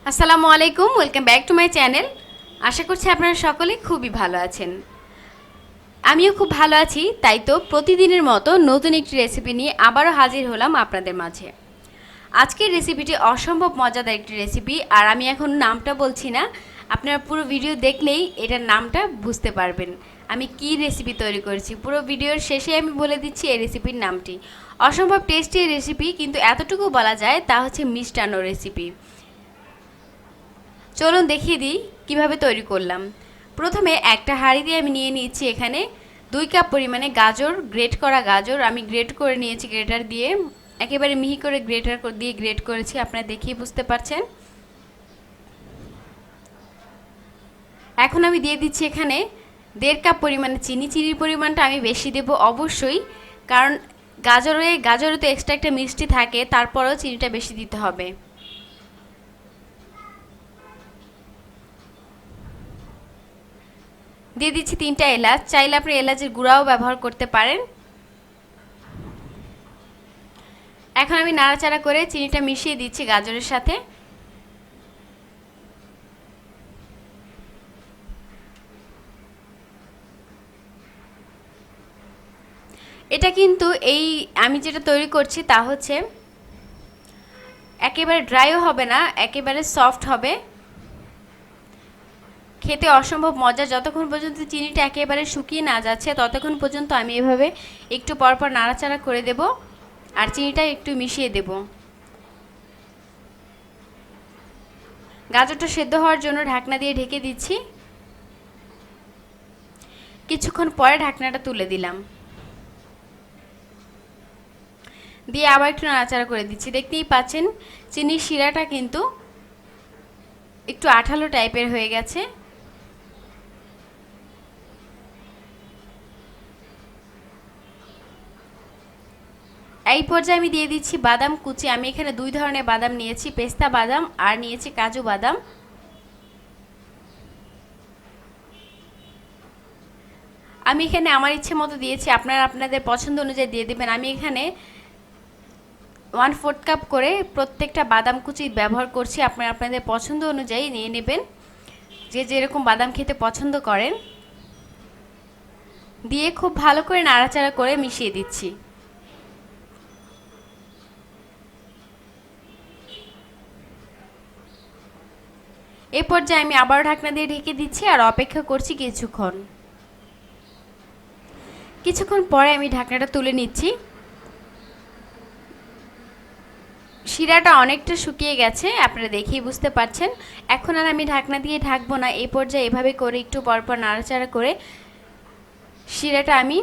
আসসালামু আলাইকুম, welcome back to my channel. আশা করছি আপনারা সকলে খুবই ভালো আছেন। আমিও খুব ভালো আছি। তাই তো প্রতিদিনের মতো নতুন একটি রেসিপি নিয়ে আবারও হাজির হলাম আপনাদের মাঝে। আজকের রেসিপিটি অসম্ভব মজাদার একটি রেসিপি, আর আমি এখন নামটা বলছি না, আপনারা পুরো ভিডিও দেখলেই এটার নামটা বুঝতে পারবেন আমি কি রেসিপি তৈরি করেছি। পুরো ভিডিওর শেষে আমি বলে দিচ্ছি এই রেসিপির নামটি। অসম্ভব টেস্টি রেসিপি, কিন্তু এতটুকু বলা যায় তা হচ্ছে মিষ্টান্ন রেসিপি। চলুন দেখিয়ে দিই কিভাবে তৈরি করলাম। প্রথমে একটা হাঁড়ি দিয়ে আমি নিয়ে নিয়েছি এখানে 2 কাপ পরিমাণে গাজর, গ্রেট করা গাজর আমি গ্রেট করে নিয়েছি গ্রেটার দিয়ে। একেবারে মিহি করে গ্রেটার দিয়ে গ্রেট করেছি, আপনারা দেখিয়ে বুঝতে পারছেন। এখন আমি দিয়ে দিচ্ছি এখানে 1.5 কাপ পরিমাণে চিনি। চিনির পরিমাণটা আমি বেশি দেব অবশ্যই, কারণ গাজরে তো এক্সট্রা একটা মিষ্টি থাকে, তারপরেও চিনিটা বেশি দিতে হবে। দিয়ে দিচ্ছি 3টা এলাচ, চাইলে আপনি এলাচের গুঁড়াও ব্যবহার করতে পারেন। এখন আমি নাড়াচাড়া করে চিনিটা মিশিয়ে দিচ্ছি গাজরের সাথে। এটা কিন্তু আমি যেটা তৈরি করছি তা হচ্ছে একেবারে ড্রাইও হবে না, একেবারে সফট হবে, খেতে অসম্ভব মজা। যতক্ষণ পর্যন্ত চিনিটা একেবারে শুকিয়ে না যাচ্ছে ততক্ষণ পর্যন্ত আমি এভাবে একটু পরপর নাড়াচাড়া করে দেব আর চিনিটা একটু মিশিয়ে দেব। গাজরটা সেদ্ধ হওয়ার জন্য ঢাকনা দিয়ে ঢেকে দিচ্ছি। কিছুক্ষণ পরে ঢাকনাটা তুলে দিলাম, দিয়ে আবার একটু নাড়াচাড়া করে দিচ্ছি। দেখতেই পাচ্ছেন চিনির শিরাটা কিন্তু একটু আঠালো টাইপের হয়ে গেছে। এই পর্যায়ে আমি দিয়ে দিচ্ছি বাদাম কুচি। আমি এখানে 2 ধরনের বাদাম নিয়েছি, পেস্তা বাদাম আর নিয়েছি কাজু বাদাম। আমি এখানে আমার ইচ্ছে মতো দিয়েছি, আপনারা আপনাদের পছন্দ অনুযায়ী দিয়ে দেবেন। আমি এখানে 1/4 কাপ করে প্রত্যেকটা বাদাম কুচি ব্যবহার করছি, আপনারা আপনাদের পছন্দ অনুযায়ী নিয়ে নেবেন, যে যেরকম বাদাম খেতে পছন্দ করেন। দিয়ে খুব ভালো করে নাড়াচাড়া করে মিশিয়ে দিচ্ছি। এই পর্যায়ে আমি আবারও ঢাকনা দিয়ে ঢেকে দিচ্ছি আর অপেক্ষা করছি কিছুক্ষণ পরে আমি ঢাকনাটা তুলে নিচ্ছি। শিরাটা অনেকটা শুকিয়ে গেছে, আপনারা দেখেই বুঝতে পারছেন। এখন আর আমি ঢাকনা দিয়ে ঢাকবো না, এই পর্যায়ে এভাবে করে একটু পরপর নাড়াচাড়া করে শিরাটা আমি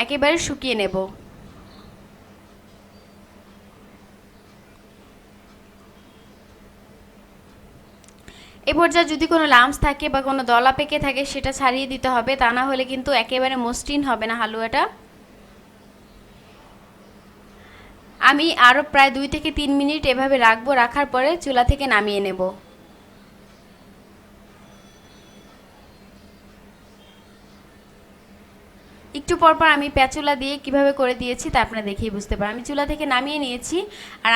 একেবারে শুকিয়ে নেব। এ পর্যায়ে যদি কোনো লামস থাকে বা কোনো দলা পেকে থাকে সেটা ছাড়িয়ে দিতে হবে, তা না হলে কিন্তু একেবারে মসৃণ হবে না হালুয়াটা। আমি আরও প্রায় 2 থেকে 3 মিনিট এভাবে রাখবো, রাখার পরে চুলা থেকে নামিয়ে নেব। একটু পরপর আমি প্যাচুলা দিয়ে কিভাবে করে দিয়েছি তা আপনারা দেখেই বুঝতে পারেন। আমি চুলা থেকে নামিয়ে নিয়েছি, আর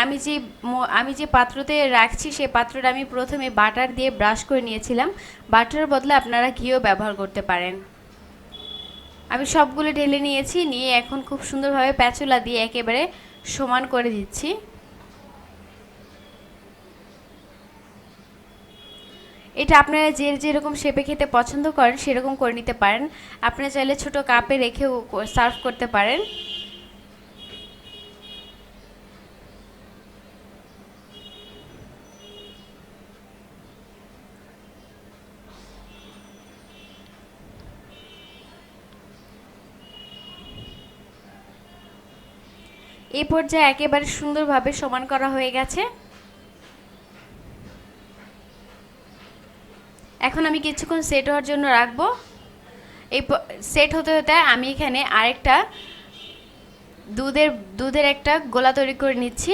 আমি যে পাত্রতে রাখছি সেই পাত্রটা আমি প্রথমে বাটার দিয়ে ব্রাশ করে নিয়েছিলাম। বাটারের বদলে আপনারা ঘিও ব্যবহার করতে পারেন। আমি সবগুলো ঢেলে নিয়েছি, নিয়ে এখন খুব সুন্দরভাবে প্যাচুলা দিয়ে একেবারে সমান করে দিচ্ছি। এটা আপনারা যে যেরকম শেপে খেতে পছন্দ করেন সেরকম করে নিতে পারেন। আপনারা চাইলে ছোট কাপে রেখেও সার্ভ করতে পারেন। এই পর্যায়ে একেবারে সুন্দরভাবে সমান করা হয়ে গেছে। এখন আমি কিছুক্ষণ সেট হওয়ার জন্য রাখবো। এই সেট হতে হতে আমি এখানে আরেকটা দুধের একটা গোলা তৈরি করে নিচ্ছি,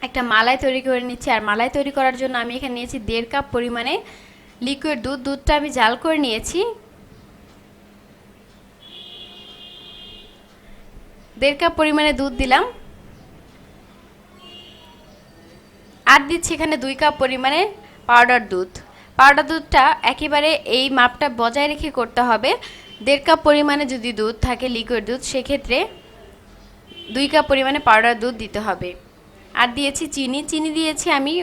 একটা মালাই তৈরি করে নিচ্ছি। আর মালাই তৈরি করার জন্য আমি এখানে নিয়েছি 1.5 কাপ পরিমাণে লিকুইড দুধ। দুধটা আমি জাল করে নিয়েছি। 1.5 কাপ পরিমাণে দুধ দিলাম। আর দিচ্ছি এখানে 2 কাপ পরিমাণে পাউডার দুধ। পাউডার দুধটা একেবারে এই মাপটা বজায় রেখে করতে হবে। 1.5 কাপ পরিমাণে যদি দুধ থাকে লিকুইড দুধ, সেক্ষেত্রে 2 কাপ পরিমাণে পাউডার দুধ দিতে হবে। আর দিয়েছি চিনি। চিনি দিয়েছি আমি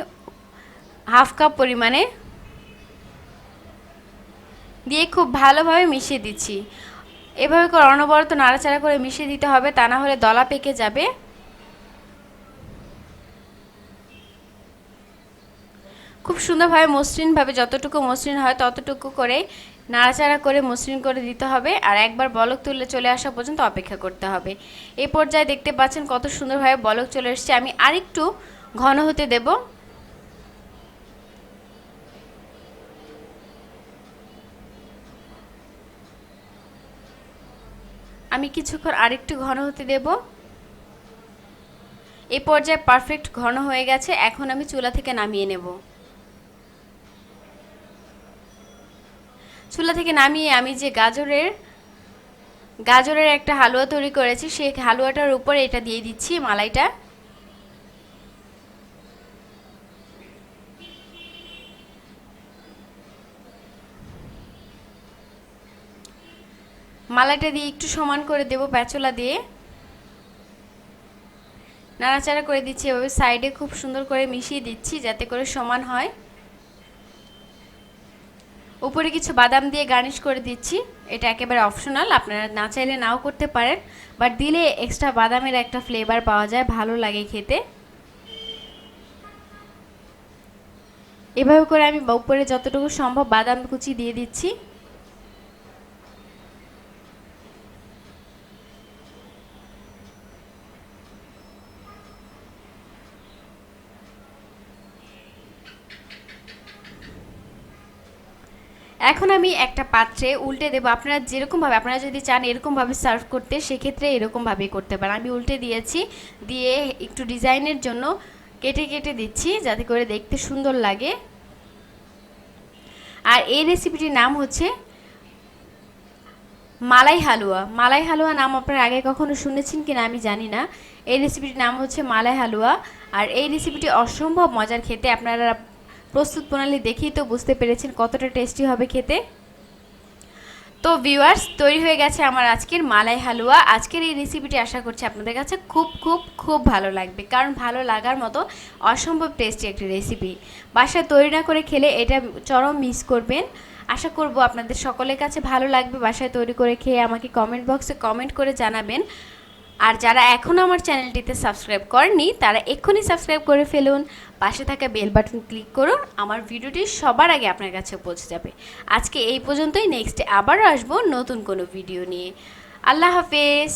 1/2 কাপ পরিমাণে, দিয়ে খুব ভালোভাবে মিশিয়ে দিচ্ছি। এভাবে করে অনবরত নাড়াচাড়া করে মিশিয়ে দিতে হবে, তা না হলে দলা পেকে যাবে। খুব সুন্দরভাবে মসৃণভাবে, যতটুকু মসৃণ হয় ততটুকু করে নাড়াচাড়া করে মসৃণ করে দিতে হবে। আর একবার বলক তুলে চলে আসা পর্যন্ত অপেক্ষা করতে হবে। এই পর্যায়ে দেখতে পাচ্ছেন কত সুন্দরভাবে বলক চলে এসেছে। আমি আরেকটু ঘন হতে দেব। আমি কিছুক্ষণ আরেকটু ঘন হতে দেব। এই পর্যায়ে পারফেক্ট ঘন হয়ে গেছে। এখন আমি চুলা থেকে নামিয়ে নেব। চুলা থেকে নামিয়ে আমি যে গাজরের একটা হালুয়া তৈরি করেছি, সেই হালুয়াটার উপরে এটা দিয়ে দিচ্ছি, মালাইটা। মালাইটা দিয়ে একটু সমান করে দেব প্যাচোলা দিয়ে। নাড়াচাড়া করে দিচ্ছি, এভাবে সাইডে খুব সুন্দর করে মিশিয়ে দিচ্ছি যাতে করে সমান হয়। উপরে কিছু বাদাম দিয়ে গার্নিশ করে দিচ্ছি। এটা একেবারে অপশনাল, আপনারা না চাইলে নাও করতে পারেন, বাট দিলে এক্সট্রা বাদামের একটা ফ্লেভার পাওয়া যায়, ভালো লাগে খেতে। এভাবে করে আমি উপরে যতটুকু সম্ভব বাদাম কুচি দিয়ে দিচ্ছি। এখন আমি একটা পাত্রে উল্টে দেবো। আপনারা যেরকমভাবে, আপনারা যদি চান এরকমভাবে সার্ভ করতে, সেক্ষেত্রে এরকমভাবেই করতে পারেন। আমি উল্টে দিয়েছি, দিয়ে একটু ডিজাইনের জন্য কেটে কেটে দিচ্ছি যাতে করে দেখতে সুন্দর লাগে। আর এই রেসিপিটির নাম হচ্ছে মালাই হালুয়া। মালাই হালুয়া নাম আপনারা আগে কখনো শুনেছেন কিনা আমি জানি না। এই রেসিপিটির নাম হচ্ছে মালাই হালুয়া। আর এই রেসিপিটি অসম্ভব মজার খেতে। আপনারা প্রস্তুত প্রণালী দেখেই তো বুঝতে পেরেছেন কতটা টেস্টি হবে খেতে। তো ভিউয়ার্স, তৈরি হয়ে গেছে আমার আজকের মালাই হালুয়া। আজকের এই রেসিপিটি আশা করছি আপনাদের কাছে খুব খুব খুব ভালো লাগবে, কারণ ভালো লাগার মতো অসম্ভব টেস্টি একটি রেসিপি। বাসায় তৈরি না করে খেলে এটা চরম মিস করবেন। আশা করব আপনাদের সকলের কাছে ভালো লাগবে। বাসায় তৈরি করে খেয়ে আমাকে কমেন্ট বক্সে কমেন্ট করে জানাবেন। আর যারা এখনও আমার চ্যানেলটিতে সাবস্ক্রাইব করেননি, তারা এক্ষুনি সাবস্ক্রাইব করে ফেলুন। পাশে থাকা বেল বাটন ক্লিক করুন, আমার ভিডিওটি সবার আগে আপনার কাছে পৌঁছে যাবে। আজকে এই পর্যন্তই। নেক্সটে আবারও আসবো নতুন কোনো ভিডিও নিয়ে। আল্লাহ হাফেজ।